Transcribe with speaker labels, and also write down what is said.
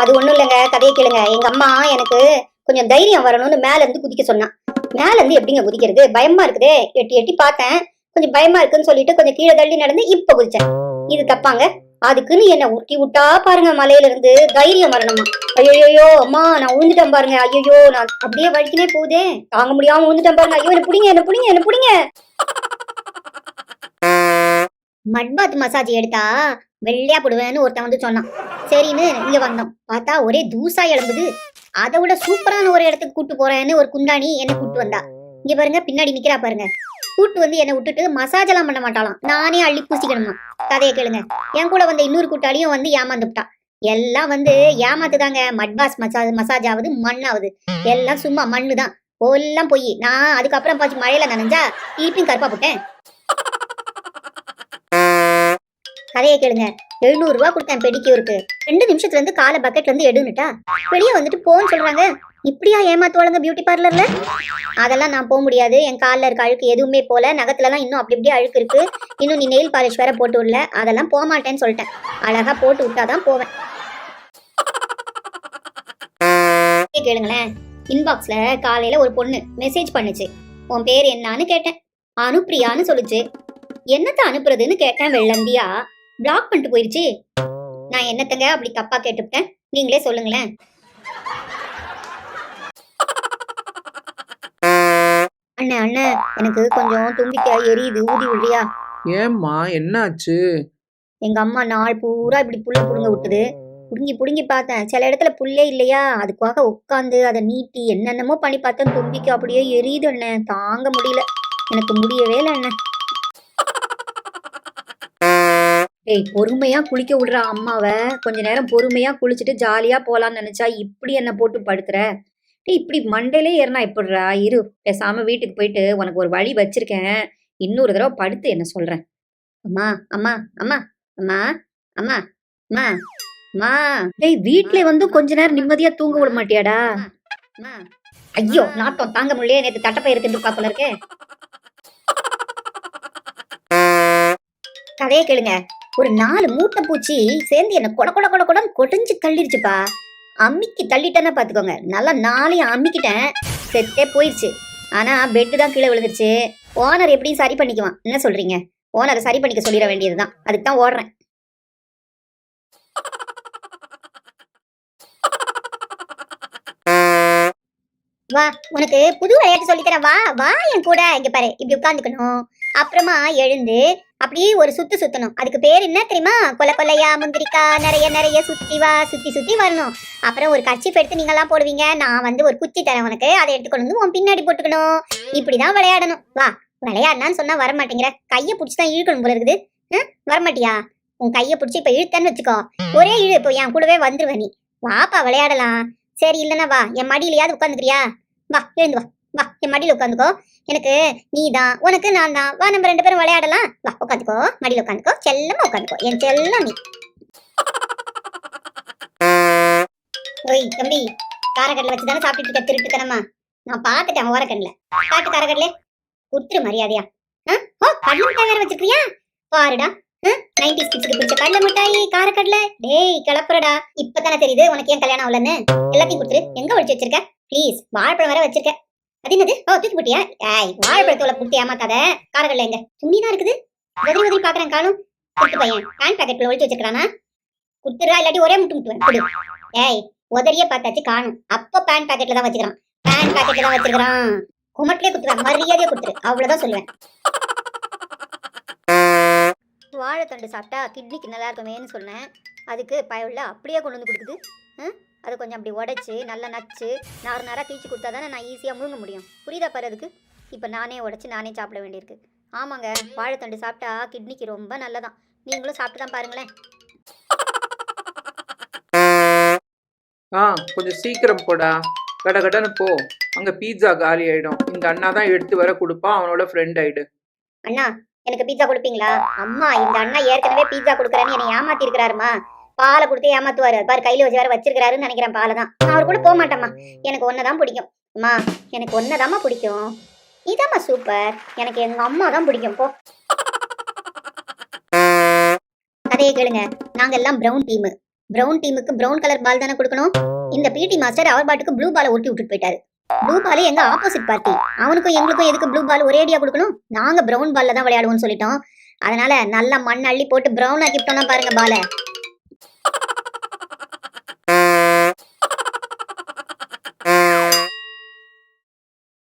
Speaker 1: அது ஒண்ணும் இல்லைங்க, கதையை கேளுங்க. எங்க அம்மா எனக்கு கொஞ்சம் தைரியம் வரணும்னு மேல இருந்து குதிக்க சொன்னான். மேல இருந்து எப்படிங்க குதிக்கிறது, பயமா இருக்குதே. எட்டி எட்டி பார்த்தேன், கொஞ்சம் பயமா இருக்குன்னு சொல்லிட்டு கொஞ்சம் கீழே தள்ளி நடந்து இப்ப குதிச்சேன். இது தப்பாங்க? அதுக்குன்னு என்ன உருட்டி விட்டா பாருங்க, மலையில இருந்து தைரியம் வரணுமா? ஐயோ அம்மா, நான் விழுந்துட்டேன் பாருங்க. ஐயோ, நான் அப்படியே வழிக்கினே போகுதே, தாங்க முடியாம விழுந்துட்டேன் பாருங்க. ஐயோ, என்ன புடிங்க, என்ன புடிங்க, என்ன புடிங்க. மட் பாத் மசாஜ் எடுத்தா வெள்ளையா போடுவேன்னு ஒருத்தன் வந்து சொன்னான். சரின்னு இங்க வந்தோம், பார்த்தா ஒரே தூசா எழும்புது. அதை விட சூப்பரான ஒரு இடத்துக்கு கூட்டு போறேன்னு ஒரு குந்தாணி என்ன கூட்டு வந்தா. இங்க பாருங்க, பின்னாடி நிக்கிறா பாருங்க. கூட்டு வந்து என்னை விட்டுட்டு மசாஜ் எல்லாம் பண்ண மாட்டாளாம், நானே அள்ளி பூசிக்கணுமா. கதையை கேளுங்க. என் கூட வந்த இன்னொரு கூட்டாளியும் வந்து ஏமாந்துட்டா. எல்லாம் வந்து ஏமாத்துதாங்க. மட்பாஸ் மசாஜ் ஆகுது, மண்ணாவது, எல்லாம் சும்மா மண்ணு தான். எல்லாம் போய் நான் அதுக்கப்புறம் பாச்சு மழையில நனைஞ்சா திருப்பியும் கருப்பா போட்டேன். கதையை கேளுங்க. 700 ரூபா கொடுத்தேன் பெடிக்யூருக்கு. 2 நிமிஷத்துல இருந்து காலை பக்கெட்ல இருந்து எடுனுட்டா. வெளியே வந்துட்டு போன்னு சொல்றாங்க. இப்படியா ஏமாத்துவாளுங்க பியூட்டி பார்லர்ல? அதெல்லாம் நான் போக முடியாது. என் காலில் இருக்க அழுக்கு எதுவுமே போல, நகத்துல எல்லாம் இன்னும் அப்படி இப்படி அழுக்கு இருக்கு. இன்னும் நீ நெயில் பாலிஷ் வேற போட்டு விடல, அதெல்லாம் போக மாட்டேன்னு சொல்லிட்டேன். அழகா போட்டு விட்டாதான் போவேன். கேளுங்களேன். இன்பாக்ஸ்ல காலையில ஒரு பொண்ணு மெசேஜ் பண்ணுச்சு. உன் பேர் என்னன்னு கேட்டேன். அனுப்பிரியான்னு சொல்லுச்சு. என்னத்த அனுப்புறதுன்னு கேட்டேன். வெள்ளந்தியா பிளாக் பண்ணிட்டு போயிருச்சு. நான் என்னத்தங்க அப்படி தப்பா கேட்டுவிட்டேன், நீங்களே சொல்லுங்களேன். அண்ணே அண்ணே, எனக்கு கொஞ்சம் தும்பிக்கை எரியுது, ஊதி விடுறியா?
Speaker 2: ஏம்மா, என்னாச்சு?
Speaker 1: எங்க அம்மா நாள் பூரா இப்படி புல்ல புடுங்க விட்டுது. புடுங்கி புடுங்கி பார்த்தேன், சில இடத்துல புல்லே இல்லையா, அதுக்காக உட்காந்து அதை நீட்டி என்னென்னமோ பண்ணி பார்த்தேன். தும்பிக்கை அப்படியே எரியுது அண்ணே, தாங்க முடியல. எனக்கு முடியவே இல்லை அண்ணே. ஏய், பொறுமையா குளிக்க விடுற அம்மாவை. கொஞ்ச நேரம் பொறுமையா குளிச்சுட்டு ஜாலியா போலான்னு நினைச்சா இப்படி என்ன போட்டு படுத்துற? டேய், இப்படி மண்டையிலே ஏறினா எப்படிரா? இரு, பேசாம வீட்டுக்கு போயிட்டு உனக்கு ஒரு வழி வச்சிருக்கேன், இன்னொரு தடவை படுத்து என்ன சொல்றேன். அம்மா அம்மா அம்மா அம்மா அம்மா அம்மா அம்மா. டேய், வீட்டுல வந்து கொஞ்ச நேரம் நிம்மதியா தூங்க விட மாட்டியாடா? ஐயோ, நாட்டம் தாங்க முடியல. நேற்று தட்டப்பயிறு திண்டு பாப்பல இருக்கே. கதையை கேளுங்க. ஒரு 4 மூட்டை பூச்சி சேர்ந்து என்ன கொட கொட கொட கொடன்னு கொடைஞ்சு தள்ளிருச்சுப்பா. அம்மிக்கு தள்ளிட்டேன்னா பாத்துக்கோங்க. நல்லா 4 அம்மிக்கிட்டேன், செத்தே போயிடுச்சு. ஆனா பெட்டு தான் கீழே விழுந்துருச்சு. ஓனர் எப்படியும் சரி பண்ணிக்குவான். என்ன சொல்றீங்க? ஓனரை சரி பண்ணிக்க சொல்லிட வேண்டியதுதான். அதுக்கு தான் ஓடுறேன். வா, உனக்கு புது விளையாட்டு சொல்லித்தரேன். வா வா என் கூட. இங்க பாரு, இப்படி உட்காந்துக்கணும். அப்புறமா எழுந்து அப்படியே ஒரு சுத்து சுத்தணும். அதுக்கு பேர் என்ன தெரியுமா? கொலை கொலையா முந்திரிக்கா நிறைய நிறைய சுத்தி வா, சுத்தி சுத்தி வரணும். அப்புறம் ஒரு கர்ச்சீஃப் எடுத்து நீங்கெல்லாம் போடுவீங்க. நான் வந்து ஒரு குச்சி தரேன் உனக்கு, அதை எடுத்துக்கொண்டு வந்து உன் பின்னாடி போட்டுக்கணும். இப்படிதான் விளையாடணும். வா, விளையாடலான்னு சொன்னா வர மாட்டேங்கிற. கையை பிடிச்சிதான் இழுக்கணும் போல இருக்குது. வரமாட்டியா? உன் கையை பிடிச்சி இப்ப இழுத்தன்னு வச்சுக்கோ, ஒரே இழு, இப்போ என் கூடவே வந்துருவ நீ. வாப்பா விளையாடலாம். சரி, இல்லைன்னா வா, என் மடியிலையாவது உட்காந்துக்கிறியா? வா, எழுந்து வா. வா, என் மடியில உட்காந்துக்கோ. எனக்கு நீ தான், உனக்கு நான் தான். வா, நம்ம 2 பேரும் விளையாடலாம். வா, உட்காந்துக்கோ, மடியில உட்காந்துக்கோ, செல்லமா உட்காந்துக்கோ, என் செல்லம் நீ. ஓய் தம்பி, காரக்கடலை வச்சுதானே சாப்பிட்டு இருக்க திருட்டுத்தனமா? நான் பாத்துட்டேன் ஓரக்கண்ல. காட்டு காரக்கடலே, குடுத்துரு மரியாதையா. ஓ, கடலை மிட்டாய் வேற வச்சிருக்கியா? பாருடா, 90s கிட்ஸ்க்கு பிடிச்ச கடலை மிட்டாய், காரக்கடலை. டேய் கிளப்புறடா. இப்பதானே தெரியுது உனக்கு ஏன் கல்யாணம் ஆகலன்னு. எல்லாத்தையும் கொடுத்துரு. எங்க ஒழிச்சு வச்சிருக்க? ப்ளீஸ், வாழைப்பழம் வேற வச்சிருக்க. அது என்னது? ஓ, தூக்கி போட்டியா? ஏய், வாழைப்பழத்தோல புட்டி ஏமாத்தாத. காரக்கடலை எங்க? துணிதான் இருக்குது. உதறி உதறி பாக்குறேன், காணும். குட்டு பையன் பேன் பாக்கெட்ல ஒழிச்சு வச்சிருக்கானா? குடுத்துறா, இல்லாட்டி ஒரே முட்டு முட்டுவேன். கொடு. ஏய், உதறியே பார்த்தாச்சு, காணும். அப்போ பேன் பாக்கெட்ல தான் வச்சிருக்கான். பேன் பாக்கெட்ல தான் வச்சிருக்கான். குமட்டிலே குத்துவேன், மரியாதையா குடுத்துரு. அவ்வளவுதான் சொல்லுவேன். வாழைத்தண்டு சாப்பிட்டா கிட்னிக்கு நல்லா இருக்குமேன்னு சொன்னேன். அதுக்கு பயவுள்ள அப்படியே கொண்டு வந்து கொடுக்குது. அது கொஞ்சம் அப்படி உடைச்சி நல்லா நச்சு நார் நாராக தீச்சு கொடுத்தா தானே நான் ஈஸியாக முழுங்க முடியும். புரியுதா பாரு? அதுக்கு இப்போ நானே உடைச்சி நானே சாப்பிட வேண்டியிருக்கு. ஆமாங்க, வாழைத்தண்டு சாப்பிட்டா கிட்னிக்கு ரொம்ப நல்லதான். நீங்களும் சாப்பிட்டு தான் பாருங்களேன்.
Speaker 2: கொஞ்சம் சீக்கிரம் போடா, கடகடன்னு போ. அங்க பீட்சா காலி ஆயிடும். இந்த அண்ணா தான் எடுத்து வர கொடுப்பான், அவனோட ஃப்ரெண்ட் ஆயிடு.
Speaker 1: அண்ணா, எனக்கு பீட்சா கொடுப்பீங்களா? அம்மா, இந்த அண்ணா ஏற்கனவே பீட்சா கொடுக்குறேன்னு என்னை ஏமாத்தி இருக்கிறாருமா. பாலை கொடுத்து ஏமாத்துவாரு பாரு. கையில வச்சு வேற வச்சிருக்காருன்னு நினைக்கிறேன். பாலை தான். நான் அவர் கூட போக மாட்டேம்மா. எனக்கு ஒன்னதான் பிடிக்கும். அம்மா, எனக்கு ஒன்னதாம்மா பிடிக்கும். இதாம்மா சூப்பர். எனக்கு எங்க அம்மா தான் பிடிக்கும். போ. கதையை கேளுங்க. நாங்க எல்லாம் பிரவுன் டீம். பிரவுன் டீமுக்கு பிரவுன் கலர் பால் தானே கொடுக்கணும். இந்த பிடி மாஸ்டர் அவர் பாட்டுக்கு ப்ளூ பாலை ஒட்டி விட்டுட்டு போயிட்டாரு. ப்ளூ பால் எங்க ஆப்போசிட் பார்ட்டி, அவனுக்கும் எங்களுக்கும் எதுக்கு ப்ளூ பால் ஒரே அடியா கொடுக்கணும்? நாங்க பிரவுன் பால்ல தான் விளையாடுவோம்னு சொல்லிட்டோம். அதனால நல்லா மண் அள்ளி போட்டு பிரவுன் ஆக்கிட்டோம்னா பாருங்க பாலை.